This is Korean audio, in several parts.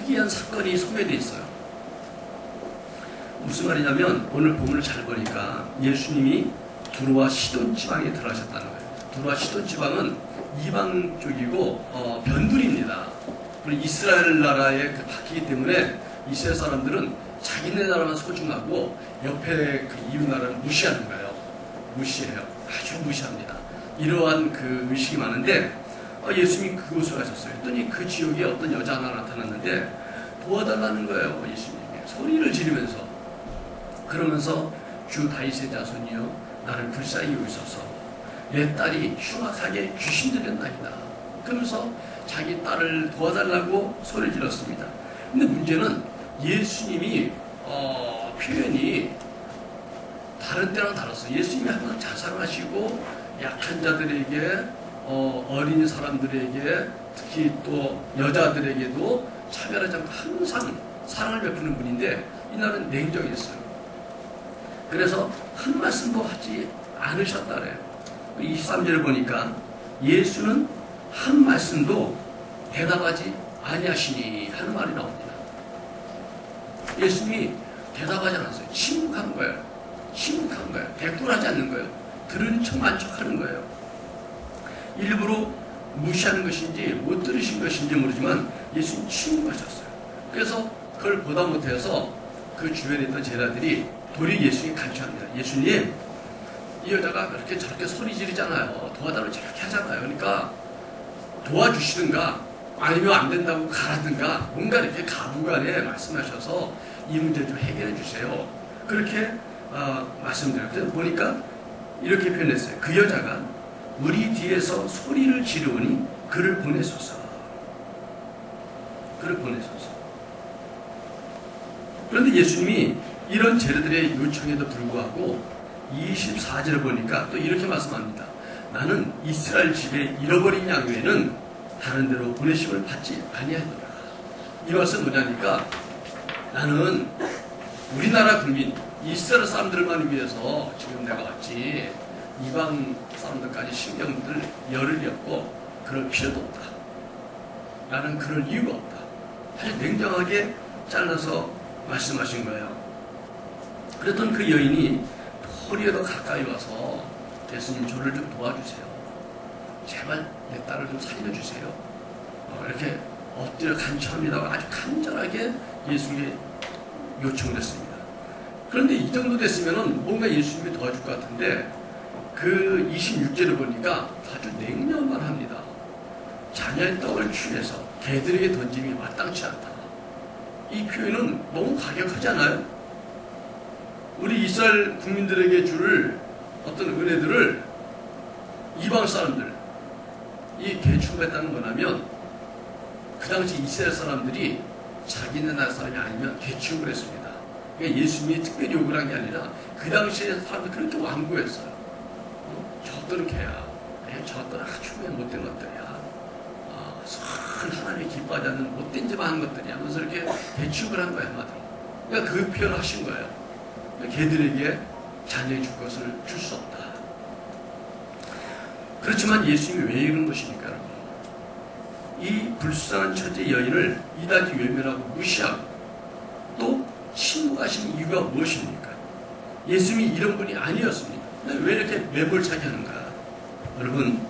특이한 사건이 소개되어 있어요. 무슨 말이냐면 오늘 본문을 잘 보니까 예수님이 두로와 시돈 지방에 들어가셨다는 거예요. 두로와 시돈 지방은 이방 쪽이고 변두리입니다. 그리고 이스라엘 나라에 바뀌기 때문에 이스라엘 사람들은 자기네 나라만 소중하고 옆에 그 이웃 나라를 무시하는 거예요. 무시해요. 아주 무시합니다. 이러한 그 의식이 많은데 예수님이 그곳을 가셨어요. 했더니 그 지역에 어떤 여자 하나 나타났는데 도와달라는 거예요. 예수님에게 소리를 지르면서, 그러면서 주 다윗의 자손이여 나를 불쌍히 여기소서, 내 딸이 흉악하게 귀신 들렸나이다. 그러면서 자기 딸을 도와달라고 소리를 질렀습니다. 근데 문제는 예수님이 표현이 다른 때랑 달랐어요. 예수님이 항상 자상하시고 약한 자들에게, 어린 사람들에게, 특히 또 여자들에게도 차별하지 않고 항상 사랑을 베푸는 분인데 이날은 냉정했어요. 그래서 한 말씀도 하지 않으셨다래요. 23절을 보니까 예수는 한 말씀도 대답하지 아니하시니 하는 말이 나옵니다. 예수님이 대답하지 않았어요. 침묵한 거예요. 침묵한 거예요. 대꾸하지 않는 거예요. 들은 척만 척하는 거예요. 일부러 무시하는 것인지 못 들으신 것인지 모르지만 예수님 침묵하셨어요. 그래서 그걸 보다 못해서 그 주변에 있던 제자들이 도리 예수님이 간청합니다. 예수님, 이 여자가 그렇게 저렇게 소리 지르잖아요. 도와달라고 저렇게 하잖아요. 그러니까 도와주시든가 아니면 안 된다고 가라든가 뭔가 이렇게 가부간에 말씀하셔서 이 문제 좀 해결해 주세요. 그렇게 말씀드려요. 그래서 보니까 이렇게 표현했어요. 그 여자가 우리 뒤에서 소리를 지르오니 그를 보내소서. 그를 보내소서. 그런데 예수님이 이런 제자들의 요청에도 불구하고 24절을 보니까 또 이렇게 말씀합니다. 나는 이스라엘 집에 잃어버린 양 외에는 다른 데로 보내심을 받지 아니하노라. 이 말씀 뭐냐니까 나는 우리나라 국민 이스라엘 사람들만 위해서 지금 내가 왔지 이방 사람들까지 신경들 열을 렸고 그럴 필요도 없다. 나는 그럴 이유가 없다. 아주 냉정하게 잘라서 말씀하신 거예요. 그랬던 그 여인이 도리에 더 가까이 와서 예수님 저를 좀 도와주세요. 제발 내 딸을 좀 살려주세요. 이렇게 엎드려 간청합니다. 아주 간절하게 예수님께 요청을 했습니다. 그런데 이 정도 됐으면 뭔가 예수님이 도와줄 것 같은데 그 26절을 보니까 아주 냉면만 합니다. 자녀의 떡을 취해서 개들에게 던짐이 마땅치 않다. 이 표현은 너무 과격하지 않아요? 우리 이스라엘 국민들에게 줄 어떤 은혜들을 이방 사람들, 이 개취급했다는 거라면 그 당시 이스라엘 사람들이 자기네 나라 사람이 아니면 개취급을 했습니다. 그러니까 예수님이 특별히 요구를 한 게 아니라 그 당시에 사람들 그렇게 완고했어요. 저들은 개야. 저들은 아주 못된 것들이야. 하나님이 기뻐하지 않는 못된 짓만 하는 것들이야. 하면서 이렇게 개취급을 한 거야, 한마디로. 그러니까 그 표현을 하신 거예요. 개들에게 자녀의 줄 것을 줄 수 없다. 그렇지만 예수님이 왜 이런 것입니까, 여러분? 이 불쌍한 처제 여인을 이다지 외면하고 무시하고 또 침묵하신 이유가 무엇입니까? 예수님이 이런 분이 아니었습니다. 왜 이렇게 매몰차게 하는가? 여러분,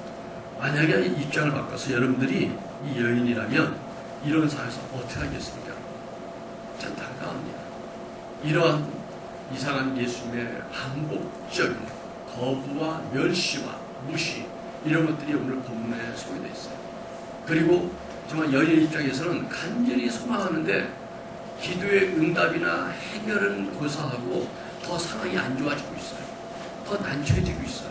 만약에 입장을 바꿔서 여러분들이 이 여인이라면 이런 상황에서 어떻게 하겠습니까? 참 당당합니다. 이러한 이상한 예수님의 반복적인 거부와 멸시와 무시, 이런 것들이 오늘 본문에 소개되어 있어요. 그리고 정말 여인의 입장에서는 간절히 소망하는데 기도의 응답이나 해결은 고사하고 더 상황이 안 좋아지고 있어요. 더 난처해지고 있어요.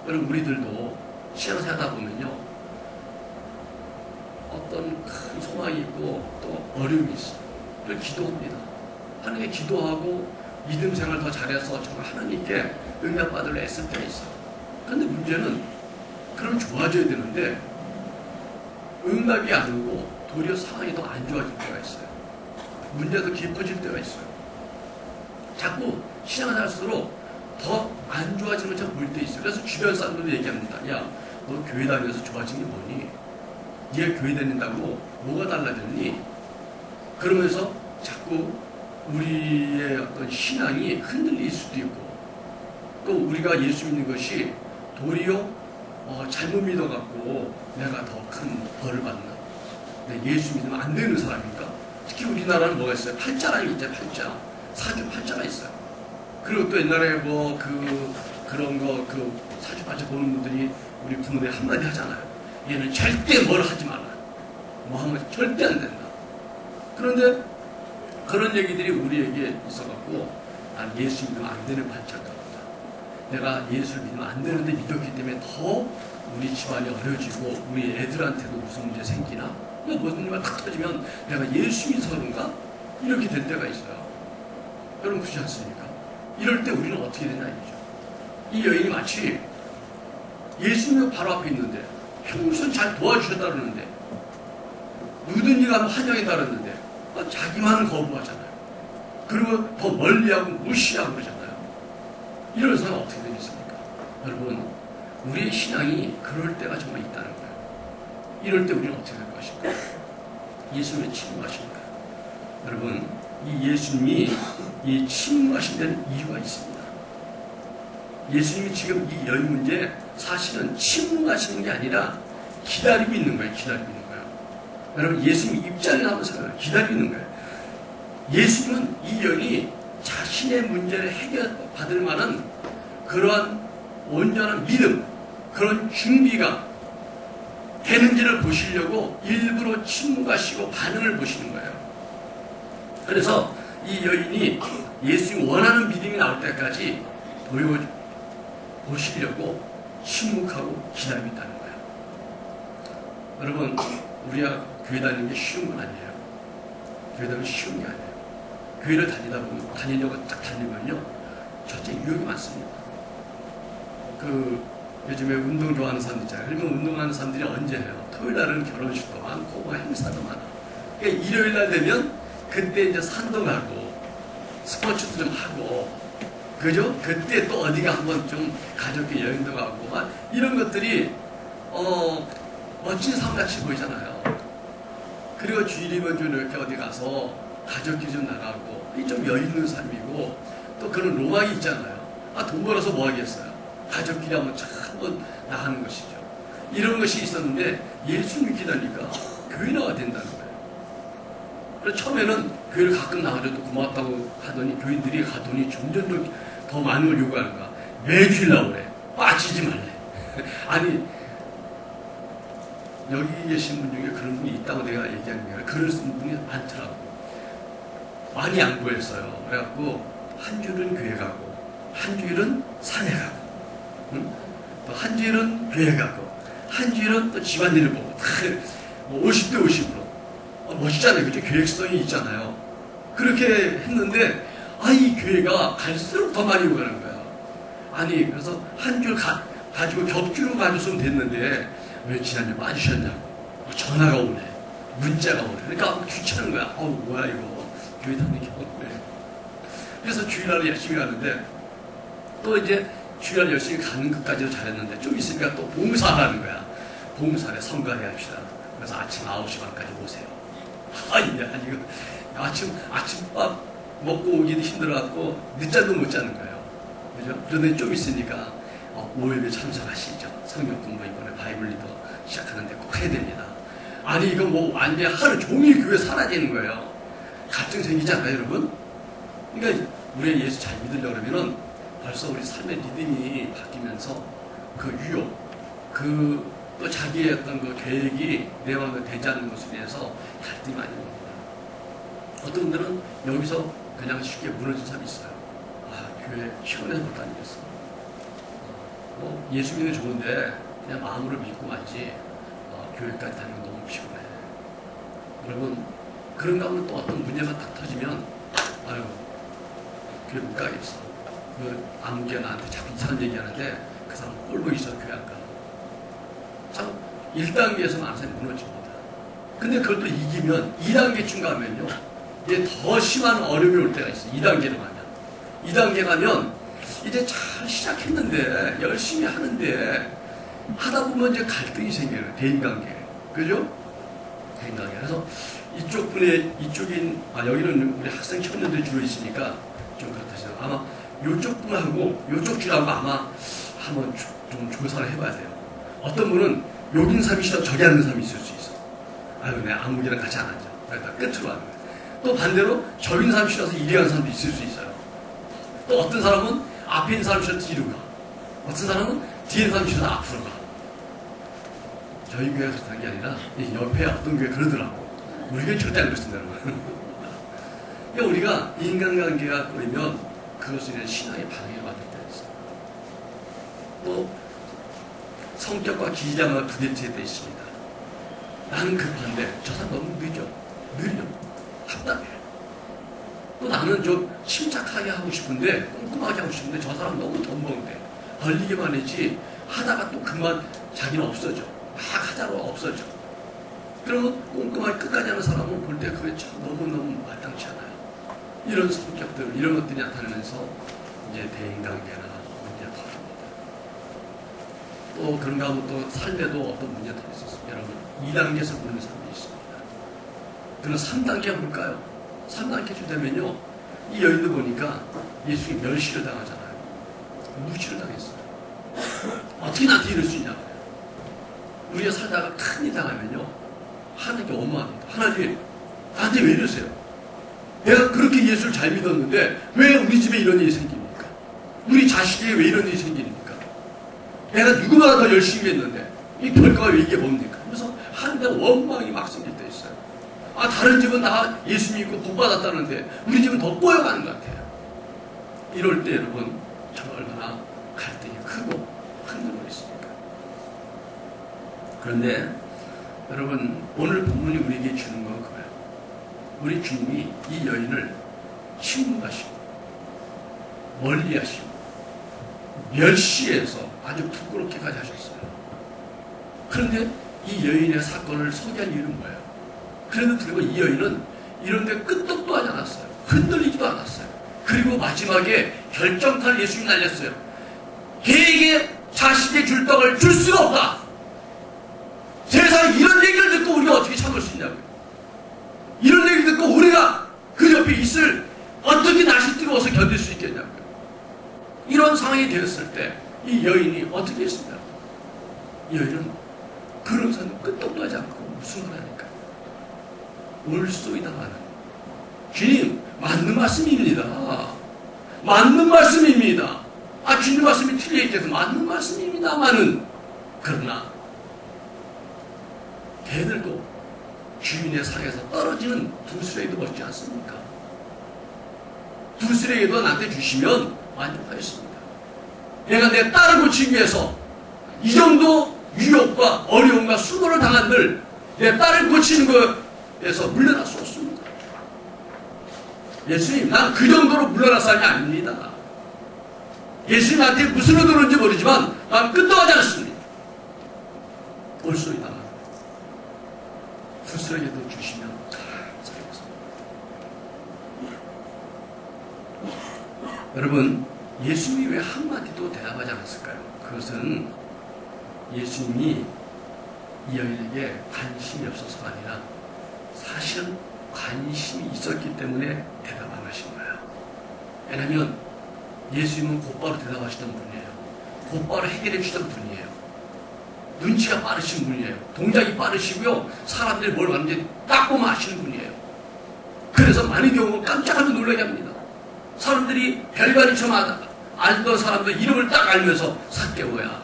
그럼 우리들도 신앙생활 하다 보면요, 어떤 큰 소망이 있고 또 어려움이 있어요. 그걸 기도합니다. 하나님께 기도하고 믿음 생활 더 잘해서 정말 하나님께 응답받으려 애쓸 때가 있어요. 그런데 문제는 그럼 좋아져야 되는데 응답이 안 오고 도리어 상황이 더 안 좋아질 때가 있어요. 문제가 더 깊어질 때가 있어요. 자꾸 신앙을 할수록 더 안 좋아지는 것처럼 보일 때 있어요. 그래서 주변 사람들도 얘기합니다. 야, 너 교회 다니면서 좋아진 게 뭐니? 네가 교회 다닌다고 뭐가 달라졌니? 그러면서 자꾸 우리의 어떤 신앙이 흔들릴 수도 있고, 또 우리가 예수 믿는 것이 도리어 잘못 믿어갖고 내가 더 큰 벌을 받나, 예수 믿으면 안 되는 사람입니까? 특히 우리나라는 뭐가 있어요? 팔자라는 게 있잖아요. 팔자, 사주팔자가 있어요. 그리고 또 옛날에 그런 거 사주팔자 보는 분들이 우리 부모들이 한마디 하잖아요. 얘는 절대 뭘 하지 말라, 뭐 하면 절대 안 된다. 그런데 그런 얘기들이 우리에게 있어갖고, 난 예수 믿으면 안 되는 팔자가 없다. 내가 예수를 믿으면 안 되는데 믿었기 때문에 더 우리 집안이 어려지고 우리 애들한테도 무슨 문제 생기나, 무슨 일만 탁 터지면 내가 예수 믿어서 그런가? 이렇게 될 때가 있어요. 여러분 그렇지 않습니까? 이럴 때 우리는 어떻게 되냐 이거죠. 이 여인이 마치 예수님이 바로 앞에 있는데 평소엔 잘 도와주셨다 그러는데, 누구든지 가면 환영이다 그러는데 자기만은 거부하잖아요. 그리고 더 멀리하고 무시하고 그러잖아요. 이런 사람 어떻게 되겠습니까? 여러분, 우리의 신앙이 그럴 때가 정말 있다는 거예요. 이럴 때 우리는 어떻게 될 것인가? 예수님의 침묵하십니까? 여러분, 이 예수님이 이 침묵하신 데는 이유가 있습니다. 예수님이 지금 이 여인 문제 사실은 침묵하시는 게 아니라 기다리고 있는 거예요. 기다리고 있는 거예요. 여러분, 예수님 입장을 한번 생각해요. 기다리고 있는 거예요. 예수님은 이 여인이 자신의 문제를 해결받을 만한 그러한 온전한 믿음, 그런 준비가 되는지를 보시려고 일부러 침묵하시고 반응을 보시는 거예요. 그래서 이 여인이 예수님이 원하는 믿음이 나올 때까지 보시려고 침묵하고 기다리고 있다는 거예요. 여러분, 우리가 교회 다니는 게 쉬운 건 아니에요. 교회 다니는 게 쉬운 게 아니에요. 교회를 다니려고 딱 다니면요, 첫째 유혹이 많습니다. 요즘에 운동 좋아하는 사람들 있잖아요. 그러면 운동하는 사람들이 언제 해요? 토요일 날은 결혼식도 많고 행사도 많아. 그러니까 일요일 날 되면 그때 이제 산도 가고 스포츠도 좀 하고, 그죠? 그때 또 어디가 한번 좀 가족끼리 여행도 가고 막 이런 것들이 멋진 삶같이 보이잖아요. 그리고 주일이면 좀 이렇게 어디 가서 가족끼리 좀 나가고, 이 좀 여유 있는 삶이고, 또 그런 로망이 있잖아요. 돈 벌어서 뭐 하겠어요? 가족끼리 한번 나가는 것이죠. 이런 것이 있었는데 예수님이 기다리니까 교회 나와야 된다는 거예요. 그래서 처음에는 교회를 가끔 나가줘도 고맙다고 하더니 교인들이 가더니 점점 더 많은 걸 요구하는 거야. 매주일 나오래. 빠지지 말래. 아니, 여기 계신 분 중에 그런 분이 있다고 내가 얘기하는 게 아니라 그런 분이 많더라고. 많이 양보했어요. 그래갖고 한 주일은 교회 가고, 한 주일은 산에 가고, 또 한 주일은 교회 가고, 한 주일은 또 집안일을 보고, 다 50대 50으로. 멋있잖아요. 그죠? 계획성이 있잖아요. 그렇게 했는데, 이 교회가 갈수록 더 많이 오가는 거야. 아니, 그래서 한 줄 가지고 겹주로 가줬으면 됐는데, 왜 지난주에 빠지셨냐고. 전화가 오네. 문자가 오네. 그러니까 귀찮은 거야. 뭐야, 이거. 교회 다니는 게 없네. 그래서 주일날에 열심히 가는데, 또 이제 주일날 열심히 가는 것까지도 잘했는데, 좀 있으니까 또 봉사하라는 거야. 봉사에 성가대 합시다. 그래서 아침 9시 반까지 오세요. 이거 아침밥 먹고 오기도 힘들어갖고 늦잠도 못 자는 거예요. 그죠? 그런데 좀 있으니까 5일에 참석하시죠. 성경 공부 이번에 바이블 리더 시작하는데 꼭 해야 됩니다. 아니, 이거 뭐 완전 하루 종일 교회 살아야 되는 거예요. 갈등 생기지 않아요, 여러분? 그러니까 우리가 예수 잘 믿으려고 그러면은 벌써 우리 삶의 리듬이 바뀌면서 그 유혹, 또 자기의 어떤 그 계획이 내 마음에 되지 않는 것에 대해서 갈등이 많이 옵니다. 어떤 분들은 여기서 그냥 쉽게 무너진 사람이 있어요. 교회 시원해서 못 다니겠어. 예수 믿는 게 좋은데 그냥 마음으로 믿고 말지 교회까지 다니는 거 너무 피곤해. 여러분, 그런 가운데 또 어떤 문제가 딱 터지면 교회 못 가겠어. 아무개 나한테 자꾸 이상한 얘기하는데 그 사람 꼴보기 싫어 교회 안 가. 참 1단계에서는 항상 무너집니다. 근데 그걸 또 이기면 2단계쯤 가면요, 이제 더 심한 어려움이 올 때가 있어요. 2단계로 가면. 2단계 가면 이제 잘 시작했는데 열심히 하는데 하다 보면 이제 갈등이 생겨요. 대인관계. 그죠? 대인관계. 그래서 이쪽 분에 이쪽인 여기는 우리 학생 청년들이 주로 있으니까 좀 그렇다 싶어요. 아마 이쪽 분하고 이쪽 줄하고 아마 한번 좀 조사를 해봐야 돼요. 어떤 분은 여기 있는 사람이 싫어 저기 앉는 사람이 있을 수 있어. 아유 내가 아무기랑 같이 안 앉아. 그러니까 끝으로 하는 거예요. 또 반대로 저기 있는 사람이 싫어서 이리 가는 사람도 있을 수 있어요. 또 어떤 사람은 앞에 있는 사람이 싫어서 뒤로 가. 어떤 사람은 뒤에 있는 사람이 싫어서 앞으로 가. 저희 교회가 그렇다는 게 아니라 옆에 어떤 교회 그러더라고. 우리 교회 절대 안 그렇습니다, 여러분. 그러니까 우리가 인간관계가 꼬이면 그것을 인해 신앙의 방해를 받을 때가 있어요. 또 성격과 기자가 부딪힐 때 있습니다. 나는 급한데 저 사람 너무 느려. 답답해. 또 나는 좀 침착하게 하고 싶은데 꼼꼼하게 하고 싶은데 저 사람 너무 덤벙대. 걸리기만 했지 하다가 또 그만 자기는 없어져. 막 하다가 없어져. 그러면 꼼꼼하게 끝까지 하는 사람은 볼 때 그게 참 너무너무 마땅치 않아요. 이런 성격들, 이런 것들이 나타나면서 이제 대인관계나 문제가 터집니다. 또 그런가 하면 또 삶에도 어떤 문제가 터졌습니다. 여러분 2단계에서 보는 사람이 있습니다. 그럼 3단계가 뭘까요? 3단계쯤 되면요 이 여인도 보니까 예수님이 멸시를 당하잖아요. 무시를 당했어요. 어떻게 나한테 이럴 수 있냐고요. 우리가 살다가 큰일 당하면요 하나님께 원망합니다. 하나님 나한테 왜 이러세요? 내가 그렇게 예수를 잘 믿었는데 왜 우리 집에 이런 일이 생깁니까? 우리 자식에게 왜 이런 일이 생깁니까? 내가 누구보다 더 열심히 했는데 이 결과가 왜 이게 뭡니까? 그래서 하나님께 원망이 막 생길 때 있어요. 다른 집은 다 예수 믿고 복 받았다는데 우리 집은 더 꼬여가는 것 같아요. 이럴 때 여러분 정말 얼마나 갈등이 크고 흔들고 있습니까? 그런데 여러분 오늘 본문이 우리에게 주는 건 그거예요. 우리 주님이 이 여인을 침묵하시고 멀리하시고 멸시해서 아주 부끄럽게까지 하셨어요. 그런데 이 여인의 사건을 소개한 이유는 뭐예요? 그래도 그리고 이 여인은 이런데 끄떡도 하지 않았어요. 흔들리지도 않았어요. 그리고 마지막에 결정타를 예수님이 날렸어요. 걔에게 자식의 줄 떡을 줄 수가 없다. 세상에 이런 얘기를 듣고 우리가 어떻게 참을 수 있냐고요. 이런 얘기를 듣고 우리가 그 옆에 있을 어떻게 낯이 뜨거워서 견딜 수 있겠냐고요. 이런 상황이 되었을 때 이 여인이 어떻게 했습니까? 이 여인은 그러고서는 끄떡도 하지 않고 무슨 말 하니까 올소이다마는 주님 맞는 말씀입니다. 맞는 말씀입니다. 주님 말씀이 틀려 있겠서 맞는 말씀입니다마는 그러나 개들도 주인의 상에서 떨어지는 두수레기도 먹지 않습니까? 두수레기도 나한테 주시면 만족하겠습니다. 내가 내 딸을 고치기 위해서 이 정도 유혹과 어려움과 수고를 당한들 내 딸을 고치는 거에서 물러날 수 없습니다. 예수님, 난 그 정도로 물러날 사람이 아닙니다. 예수님 나한테 무슨 의도인지 모르지만 난 끝도 하지 않습니다. 올소이다. 두수레기도 주시면 감사하겠습니다. 여러분, 예수님이 왜 한마디도 대답하지 않았을까요? 그것은 예수님이 이 여인에게 관심이 없어서가 아니라 사실은 관심이 있었기 때문에 대답 안 하신 거예요. 왜냐하면 예수님은 곧바로 대답하시던 분이에요. 곧바로 해결해 주시던 분이에요. 눈치가 빠르신 분이에요. 동작이 빠르시고요. 사람들이 뭘 하는지 딱 보면 아시는 분이에요. 그래서 많은 경우 깜짝하면 놀라게 합니다. 사람들이 별관이 처마다 알던 사람들 이름을 딱 알면서 삭개오야.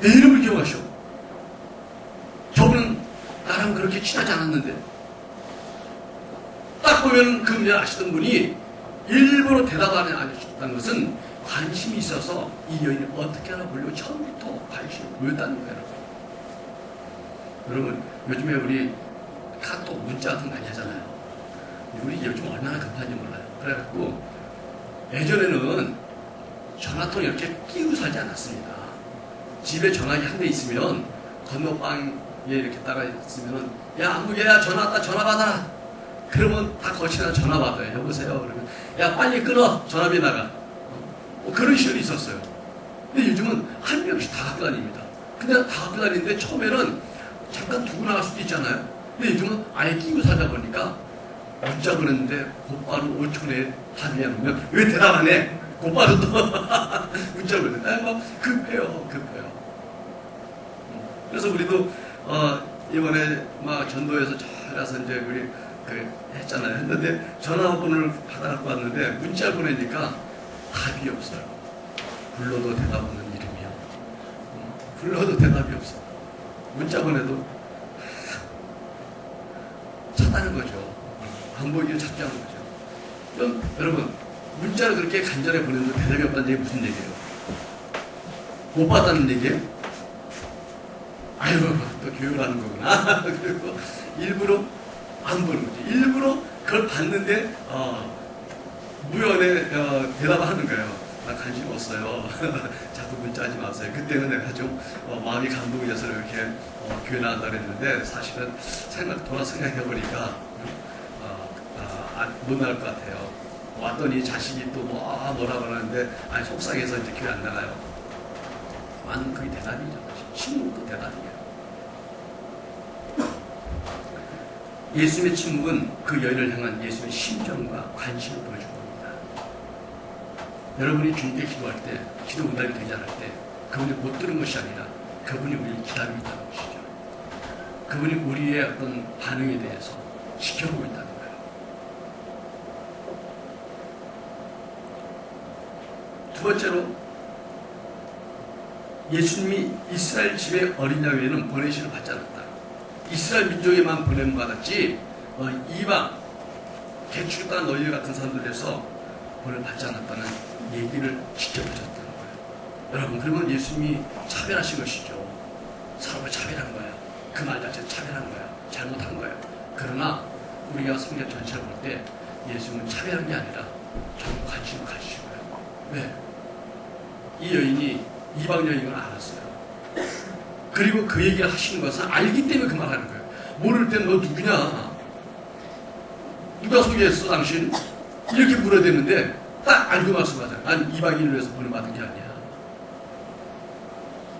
내 이름을 기억하셔. 저분은 나랑 그렇게 친하지 않았는데. 딱 보면 그 문제 아시던 분이 일부러 대답 안 하셨다는 것은 관심이 있어서 이 여인이 어떻게 하나 보려고 처음부터 관심을 보였다는 거예요. 여러분, 요즘에 우리 카톡 문자 같은 거 많이 하잖아요. 우리 요즘 얼마나 급한지 몰라요. 그래갖고 예전에는 전화통 이렇게 끼고 살지 않았습니다. 집에 전화기 한 대 있으면 건너방에 이렇게 따가 있으면 야 안무개야 전화 왔다 전화 받아라. 그러면 다 거치다 전화 받아요. 여보세요. 그러면 야 빨리 끊어 전화비 나가. 그런 시절이 있었어요. 근데 요즘은 한 명씩 다 갖고 다닙니다. 근데 다 갖고 다니는데 처음에는 잠깐 두고 나갈 수도 있잖아요. 근데 요즘은 아예 끼고 살다 보니까 문자 보냈는데 곧바로 5초 내에 답이 안 오면 왜 대답 안 해? 곧바로 또 문자 보냈는데 막 급해요. 그래서 우리도 이번에 막 전도에서 잘가서 이제 우리 했잖아요. 했는데 전화번호를 받아갖고 왔는데 문자 보내니까 답이 없어요. 불러도 대답 없는 이름이요. 불러도 대답이 없어. 문자 보내도 찾다는 거죠. 안 보이기를 찾자는 거죠. 그럼 여러분 문자를 그렇게 간절히 보내도 대답이 없다는 얘기 무슨 얘기예요? 못 받았다는 얘기예요? 아이고 또 교육을 하는 거구나. 그리고 일부러 안 보는 거지. 일부러 그걸 봤는데 무연에 대답을 하는 거예요. 나 관심 없어요. 자꾸 문자하지 마세요. 그때는 내가 좀 마음이 감동이 돼서 이렇게 교회 나간다 그랬는데 사실은 돌아서 생각해보니까 못 나갈 것 같아요. 왔더니 자식이 또 뭐라고 하는데 속상해서 이제 교회 안 나가요. 완전 그게 대답이죠. 침묵도 대답이에요. 예수님의 침묵은 그 여인을 향한 예수님의 심정과 관심을 보여준 겁니다. 여러분이 주님께 기도할 때, 기도 응답이 되지 않을 때 그분이 못 들은 것이 아니라 그분이 우리를 기다리고 있다는 것이죠. 그분이 우리의 어떤 반응에 대해서 지켜보고 있다는 거예요. 두 번째로 예수님이 이스라엘 집의 어린 양에는 보내심을 받지 않았다. 이스라엘 민족에만 보냄 받았지 이방 개출단 너희 같은 사람들에서 보냄 받지 않았다는 얘기를 지켜보셨다는 거예요. 여러분 그러면 예수님이 차별하신 것이죠. 사람을 차별한 거예요. 그 말 자체는 차별한 거예요. 잘못한 거예요. 그러나 우리가 성경 전체를 볼 때 예수님은 차별한 게 아니라 좀 관심을 가지신 거예요. 왜? 이 여인이 이방 여인을 알았어요. 그리고 그 얘기를 하시는 것은 알기 때문에 그 말 하는 거예요. 모를 땐 너 누구냐? 누가 소개했어 당신? 이렇게 물어야 되는데 딱 알고 말씀하잖아요. 난 이방인을 위해서 보내받은 게 아니야.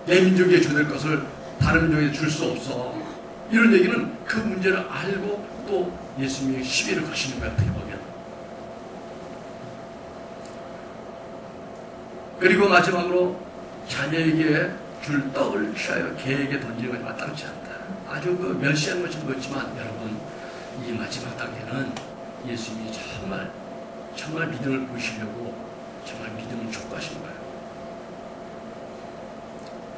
내 민족에 줘야 될 것을 다른 민족에 줄 수 없어. 이런 얘기는 그 문제를 알고 또 예수님이 시비를 거시는 거야. 어떻게 보면. 그리고 마지막으로 자녀에게 줄 떡을 취하여 개에게 던지는 것이 마땅치 않다. 아주 그 멸시한 것이 그렇지만 여러분 이 마지막 단계는 예수님이 정말 믿음을 보이시려고 정말 믿음을 촉구하시는 거예요.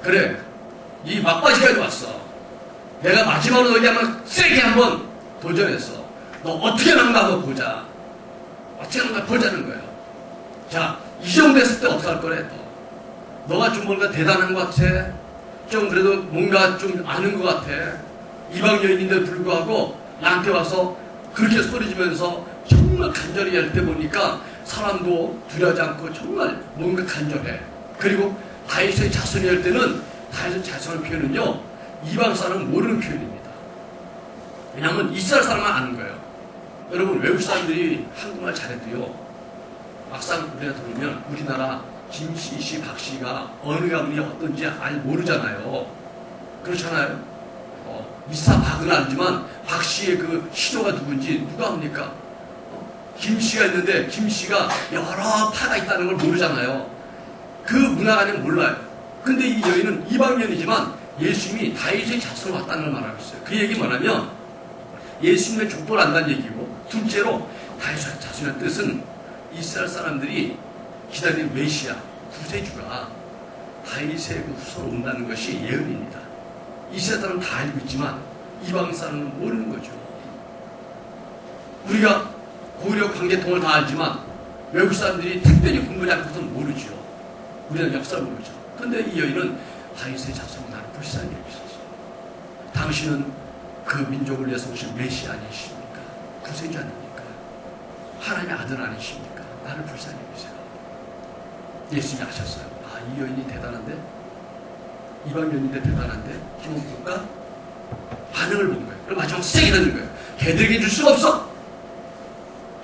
그래 이 막바지까지 왔어. 내가 마지막으로 너희 한번 세게 한번 도전했어. 너 어떻게 나는가 한번 보자. 어떻게 나는가 보자는 거예요. 자, 이 정도 했을 때 어떻게 할 거래? 너가 좀 뭔가 대단한 것 같아. 좀 그래도 뭔가 좀 아는 것 같아. 이방 여인인데 불구하고 나한테 와서 그렇게 소리 지면서 정말 간절히 할 때 보니까 사람도 두려워하지 않고 정말 뭔가 간절해. 그리고 다윗의 자손이 할 때는 다윗의 자손의 표현은요 이방 사람은 모르는 표현입니다. 왜냐하면 이스라엘 사람만 아는 거예요. 여러분 외국 사람들이 한국말 잘해도요 막상 우리가 들으면 우리나라 김씨, 박씨가 어느 가문이 어떤지 모르잖아요. 그렇잖아요. 미사 박은 알지만 박씨의 그 시조가 누군지 누가 압니까? 김씨가 있는데 김씨가 여러 파가 있다는 걸 모르잖아요. 그 문화가 아니면 몰라요. 근데 이 여인은 이방인이지만 예수님이 다윗의 자손을 왔다는 걸 말하고 있어요. 그 얘기 뭐냐면 예수님의 족보를 안다는 얘기고 둘째로 다윗의 자손의 뜻은 이스라엘 사람들이 기다리는 메시아, 구세주가 다윗의 그 후손 온다는 것이 예언입니다. 이스라엘 사람은 다 알고 있지만 이방 사람은 모르는 거죠. 우리가 고구려 관계통을 다 알지만 외국 사람들이 특별히 공부하지 않고서는 모르죠. 우리는 역사를 모르죠. 그런데 이 여인은 다윗의 자손이 나를 불쌍히 여기셨어요. 당신은 그 민족을 위해서 오신 메시아 아니십니까? 구세주 아닙니까? 하나님의 아들 아니십니까? 나를 불쌍히 여기세요. 예수님이 하셨어요. 이 여인이 대단한데? 이방 여인인데 대단한데? 한번 볼까? 반응을 본 거예요. 그리고 마지막 세게 던진 거예요. 걔들에게 줄 수가 없어!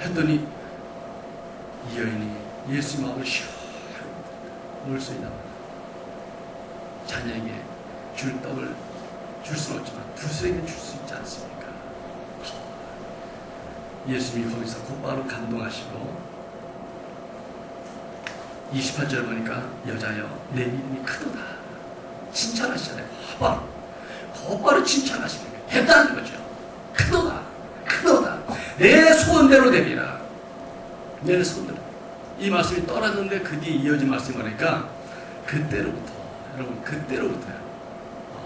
했더니 이 여인이 예수님 마음을 시원하게 올 수 있나 봐요. 자녀에게 줄 떡을 줄 수는 없지만 두수에게 줄 수 있지 않습니까? 예수님이 거기서 곧바로 감동하시고 28절 보니까 여자여 내 믿음이 크도다 칭찬하시잖아요. 곧바로 칭찬하시는 거예요. 했다는 거죠. 크도다 내 소원대로 되리라. 내 소원대로. 이 말씀이 떨어졌는데 그 뒤에 이어진 말씀이 보니까 그때로부터, 여러분 그때로부터요.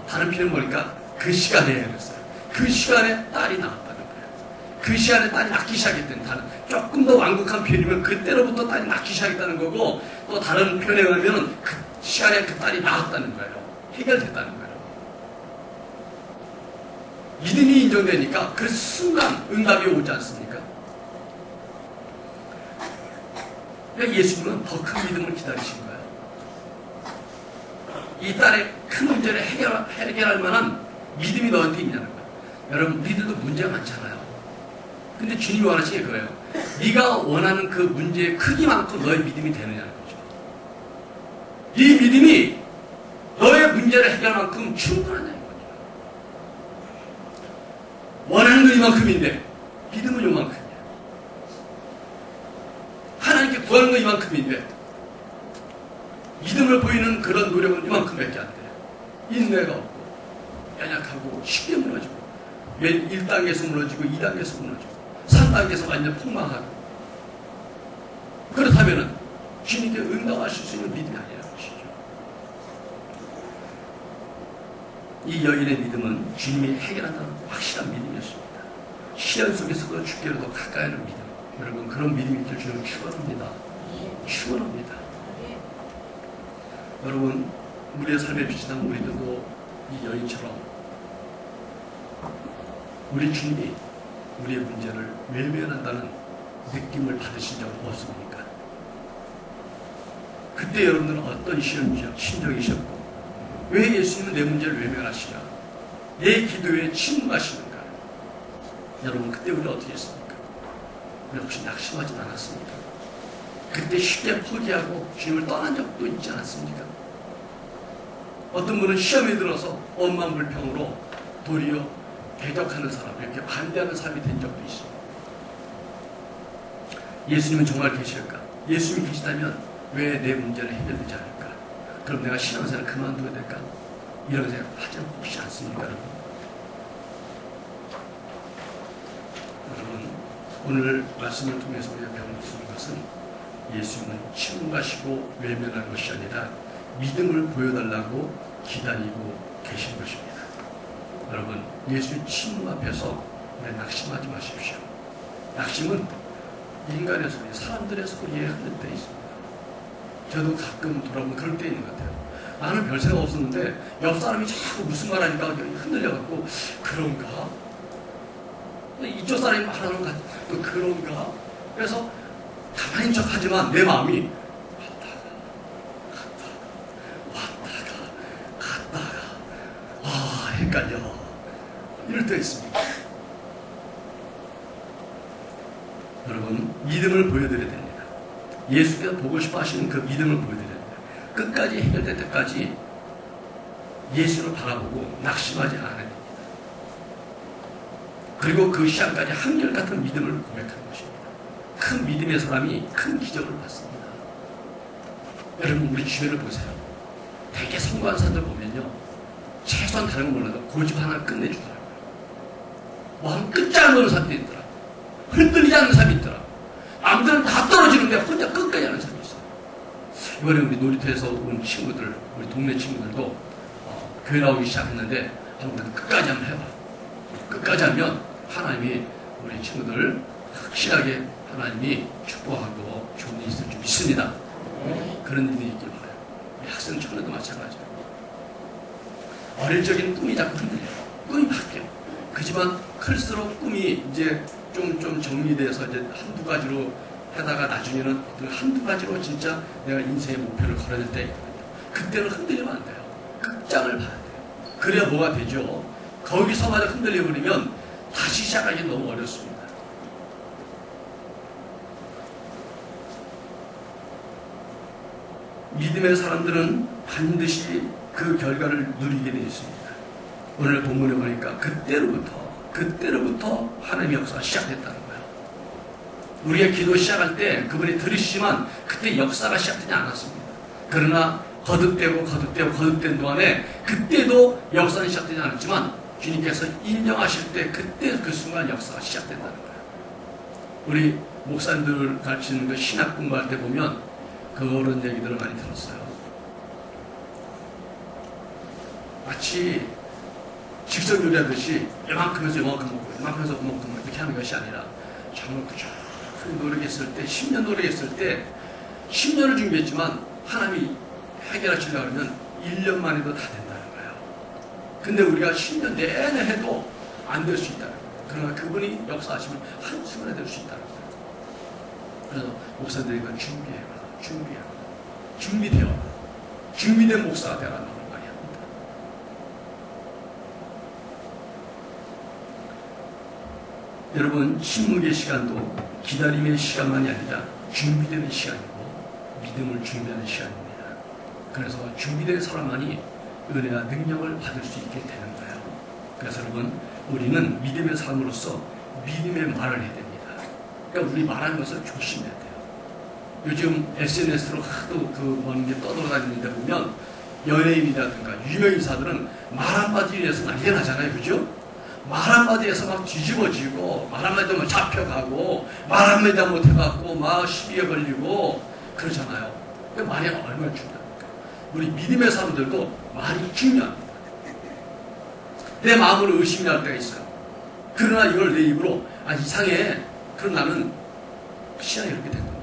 다른 표현 보니까 그 시간에 그랬어요. 그 시간에 딸이 나왔다는 거예요. 그 시간에 딸이 낳기 시작했다는, 다른 조금 더 완곡한 표현이면 그때로부터 딸이 낳기 시작했다는 거고, 또 다른 표현에 의하면 그 시간에 그 딸이 나왔다는 거예요. 해결됐다는 거예요. 믿음이 인정되니까 그 순간 응답이 오지 않습니까? 그러니까 예수님은 더 큰 믿음을 기다리신 거예요. 이 딸의 큰 문제를 해결할 만한 믿음이 너한테 있냐는 거예요. 여러분, 우리들도 문제가 많잖아요. 근데 주님이 원하시는 게 그거예요. 네가 원하는 그 문제의 크기만큼 너의 믿음이 되느냐는 거죠. 이 믿음이 너의 문제를 해결할 만큼 충분하냐는 거죠. 원하는 건 이만큼인데 믿음은 요만큼이야. 하나님께 구하는 건 이만큼인데 믿음을 보이는 그런 노력은 이만큼밖에 안 돼요. 인내가 없고 연약하고 쉽게 무너지고 1단계에서 무너지고 2단계에서 무너지고 3단계에서 완전 폭망하고, 그렇다면 주님께 응답하실 수 있는 믿음이 아니라는 것이죠. 이 여인의 믿음은 주님이 해결한다는 확실한 믿음이었습니다. 시련 속에서도 주께로도 가까이 하는 믿음. 여러분, 그런 믿음이 있길 주님은 축원합니다. 축원합니다. 여러분, 우리의 삶에 비치는 우리들도 이 여인처럼 우리 주님이 우리의 문제를 외면한다는 느낌을 받으신 적 없습니까? 그때 여러분들은 어떤 심정이셨고, 왜 예수님은 내 문제를 외면하시냐, 내 기도에 침묵하시는가? 여러분, 그때 우리 어떻게 했습니까? 우리 혹시 낙심하진 않았습니까? 그때 쉽게 포기하고 주님을 떠난 적도 있지 않았습니까? 어떤 분은 시험에 들어서 엄만 불평으로 도리어 대적하는 사람, 이렇게 반대하는 사람이 된 적도 있습니다. 예수님은 정말 계실까? 예수님이 계시다면 왜 내 문제는 해결되지 않을까? 그럼 내가 신앙생활을 그만둬야 될까? 이런 생각 하지 혹시 않습니까, 여러분? 여러분, 오늘 말씀을 통해서 우리가 배우는 것은 예수님은 침묵하시고 외면하는 것이 아니라 믿음을 보여달라고 기다리고 계신 것입니다. 여러분, 예수의 침묵 앞에서 우리 낙심하지 마십시오. 낙심은 인간의 소리, 사람들의 소리에 흔들려 있습니다. 저도 가끔 돌아보면 그럴 때 있는 것 같아요. 나는 별 생각 없었는데 옆 사람이 자꾸 무슨 말 하니까 흔들려갖고, 그런가? 이쪽 사람이 말하는 것 또 그런가? 그래서 가만히 척하지만 내 마음이 왔다가 헷갈려. 이럴 때 있습니다. 여러분, 믿음을 보여드려야 됩니다. 예수께서 보고 싶어 하시는 그 믿음을 보여드려야 됩니다. 끝까지 해결될 때까지 예수를 바라보고 낙심하지 않아야 됩니다. 그리고 그 시간까지 한결같은 믿음을 고백하는 것입니다. 큰 믿음의 사람이 큰 기적을 받습니다. 여러분, 우리 주변을 보세요. 되게 성공한 사람들 보면요, 최소한 다른 거 몰라도 고집 하나 끝내주더라고요. 뭐 한 끝장을 보는 사람들이 있더라고요. 흔들리지 않는 사람이 있더라고요. 남들은 다 떨어지는데 혼자 끝까지 하는 사람이 있어요. 이번에 우리 놀이터에서 온 친구들, 우리 동네 친구들도 교회 나오기 시작했는데 한번 끝까지 한번 해봐. 끝까지 하면 하나님이 우리 친구들 확실하게 하나님이 축복하고 좋은 일이 있을 줄 믿습니다. 그런 일이 있길 바라요. 우리 학생 청년도 마찬가지예요. 어릴 적에는 꿈이 자꾸 흔들려요. 꿈이 바뀌어요. 그지만 클수록 꿈이 이제 좀 정리돼서 이제 한두 가지로 하다가 나중에는 한두 가지로 진짜 내가 인생의 목표를 걸어야 될 때 있거든요. 그때는 흔들리면 안 돼요. 끝장을 봐야 돼요. 그래야 뭐가 되죠? 거기서마저 흔들려버리면 다시 시작하기 너무 어렵습니다. 믿음의 사람들은 반드시 그 결과를 누리게 되어 있습니다. 오늘 본문에 보니까 그때로부터 하나님의 역사가 시작됐다는 거예요. 우리가 기도 시작할 때 그분이 들으시지만 그때 역사가 시작되지 않았습니다. 그러나 거듭된 동안에 그때도 역사는 시작되지 않았지만 주님께서 인정하실 때 그때 그 순간 역사가 시작된다는 거예요. 우리 목사님들 가르치는 그 신학 공부할 때 보면 그런 얘기들을 많이 들었어요. 마치 직선 요리하듯이 이만큼에서 이만큼 먹고 이만큼에서 이만큼 먹고 이렇게 하는 것이 아니라 정말 꾸준히 노력했을 때 10년 노력했을 때 10년을 준비했지만 하나님이 해결하시려고 하면 1년 만에도 다 된다는 거예요. 근데 우리가 10년 내내 해도 안 될 수 있다는 거예요. 그러나 그분이 역사하시면 한순간에 될 수 있다는 거예요. 그래서 목사들이 준비되어라. 준비된 목사가 되라는 걸 많이 합니다. 여러분, 신문의 시간도 기다림의 시간만이 아니라 준비되는 시간이고 믿음을 준비하는 시간입니다. 그래서 준비된 사람만이 은혜와 능력을 받을 수 있게 되는 거예요. 그래서 여러분, 우리는 믿음의 사람으로서 믿음의 말을 해야 됩니다. 그러니까 우리 말하는 것을 조심해야 돼요. 요즘 SNS로 하도 그런 게 떠돌아다니는데 보면 연예인이라든가 유명인사들은 말 한마디에 대해서 난리가 나잖아요. 그죠? 말 한마디에서 막 뒤집어지고 말 한마디 하면 잡혀가고 말 한마디 못해갖고 막 시비에 걸리고 그러잖아요. 그러니까 말이 얼마나 중요합니까? 우리 믿음의 사람들도 말이 중요합니다. 내 마음으로 의심이 날 때가 있어요. 그러나 이걸 내 입으로 이상해. 그럼 나는 신앙이 이렇게 된 겁니다.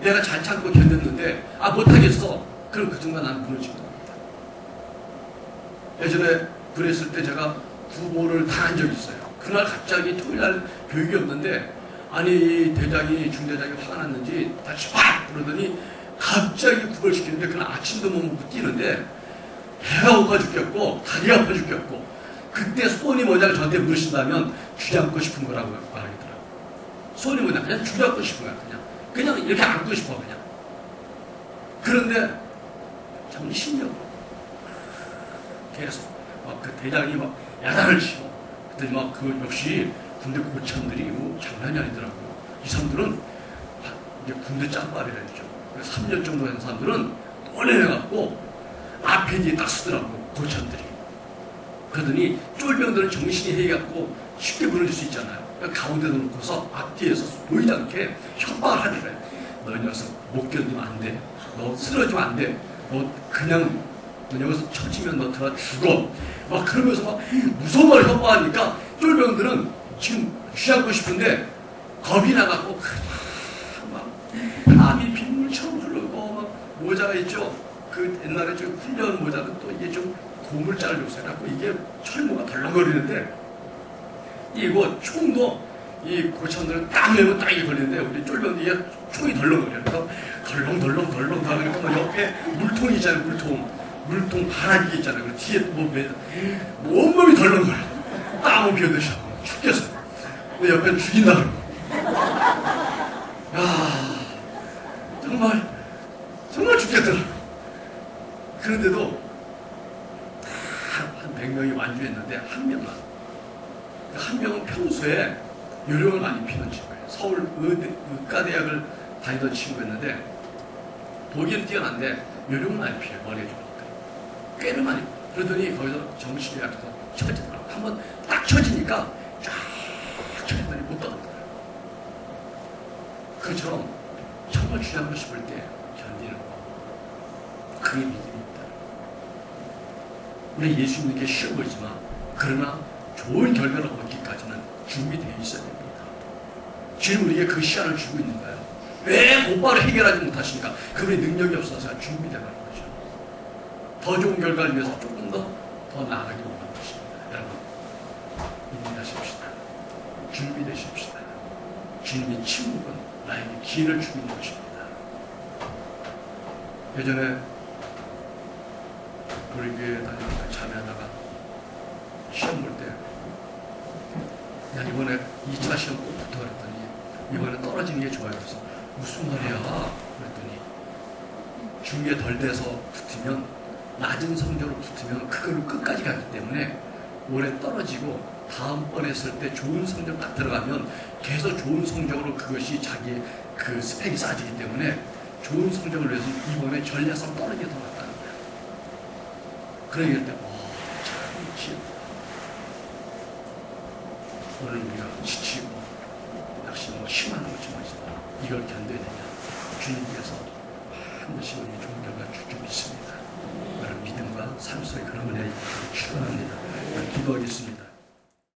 내가 잘 참고 견뎠는데 못하겠어. 그럼 그 순간 나는 무너진 겁니다. 예전에 그랬을 때 제가 구보를 당한 적이 있어요. 그날 갑자기 토요일날 교육이 없는데 대장이 중대장이 화가 났는지 다시 확 그러더니 갑자기 구보를 시키는데 그날 아침도 못 먹고 뛰는데 배가 고파 죽겠고 다리가 아파 죽겠고 그때 소원이 뭐냐고 저한테 물으신다면 주저앉고 싶은 거라고 말하더라고요. 소원이 뭐냐? 그냥 주저앉고 싶은 거야. 그냥 이렇게 앉고 싶어 그냥. 그런데 참 신기하고 계속 그 대장이 막 야단을 치고 그랬더니 역시 군대 고참들이 장난이 아니더라고요. 이 사람들은 이제 군대 짬밥이라죠. 3년 정도 된 사람들은 떠내려갖고 앞에 뒤에 딱 쓰더라고요. 고참들이. 그러더니 쫄병들은 정신이 해갖고 쉽게 무너질 수 있잖아요. 그러니까 가운데 놓고서 앞뒤에서 보이지 않게 협박을 하더래. 너 녀석 못 견디면 안 돼. 너 쓰러지면 안 돼. 너 여기서 쳐지면 너 들어 죽어. 막 그러면서 막 무서운 말을 협박하니까 쫄병들은 지금 쥐잡고 싶은데 겁이 나갖고 막 땀이 빗물처럼 흐르고 막 모자가 있죠. 그 옛날에 좀 훈련 모자는 또 이게 좀 고물자를 요새라고 이게 철모가 덜렁거리는데 이거 총도 이 고참들은 딱 매면 딱 이게 걸리는데 우리 쫄병들이 총이 덜렁거려요. 그래서 덜렁 하니까 막 옆에 물통이 있잖아요. 물통 바라기 있잖아요. 그 뒤에 온몸이 덜렁거려. 땀을 비워드셔. 죽겠어. 근데 옆에 죽인다 그러고. 정말 죽겠더라. 그런데도 한 100명이 완주했는데 한 명은 평소에 요령을 많이 피는 친구예요. 서울 의과대학을 다니던 친구였는데 보기는 뛰어난데 요령을 많이 피해요. 머리가 좋으니까. 꽤를 많이. 그러더니 거기서 정신이 약해서 쳐지더라고요. 한번 딱 쳐지니까 쫙 쳐지더니 못 떠나더라고요. 그처럼 정말 주장하고 싶을 때 견디는 거. 그게 믿음입니다. 우리 예수님께 쉬워 보이지만 그러나 좋은 결과를 얻기까지는 준비되어 있어야 됩니다. 지금 우리에게 그 시간을 주고 있는 거예요. 왜 곧바로 해결하지 못하십니까? 그분의 능력이 없어서 준비되는 거죠. 더 좋은 결과를 위해서 조금 더 나아가기 원하는 것입니다. 여러분, 인내하십시다. 준비되십시다. 주님의 침묵은 나에게 기회를 주고 있는 것입니다. 예전에 우리 교회에 다니면서 자매하다가 시험 볼 때 이번에 2차 시험 꼭 붙어 그랬더니 이번에 떨어지는 게 좋아요. 그래서 무슨 말이야? 그랬더니 중에 덜 돼서 붙으면 낮은 성적으로 붙으면 그걸로 끝까지 가기 때문에 올해 떨어지고 다음번 했을 때 좋은 성적 딱 들어가면 계속 좋은 성적으로 그것이 자기의 그 스펙이 쌓여지기 때문에 좋은 성적을 위해서 이번에 전략상 떠는 게 더 낫다는 거예요. 그런 얘기할 때, 참 지혜롭다. 오늘 우리가 지치고 낙심하고 심한 거지만 이걸 견뎌내면 주님께서 반드시 우리 좋은 결과 줄 줄 믿습니다. 오늘 믿음과 삶 속에 그런 은혜를 축원합니다. 기도하겠습니다.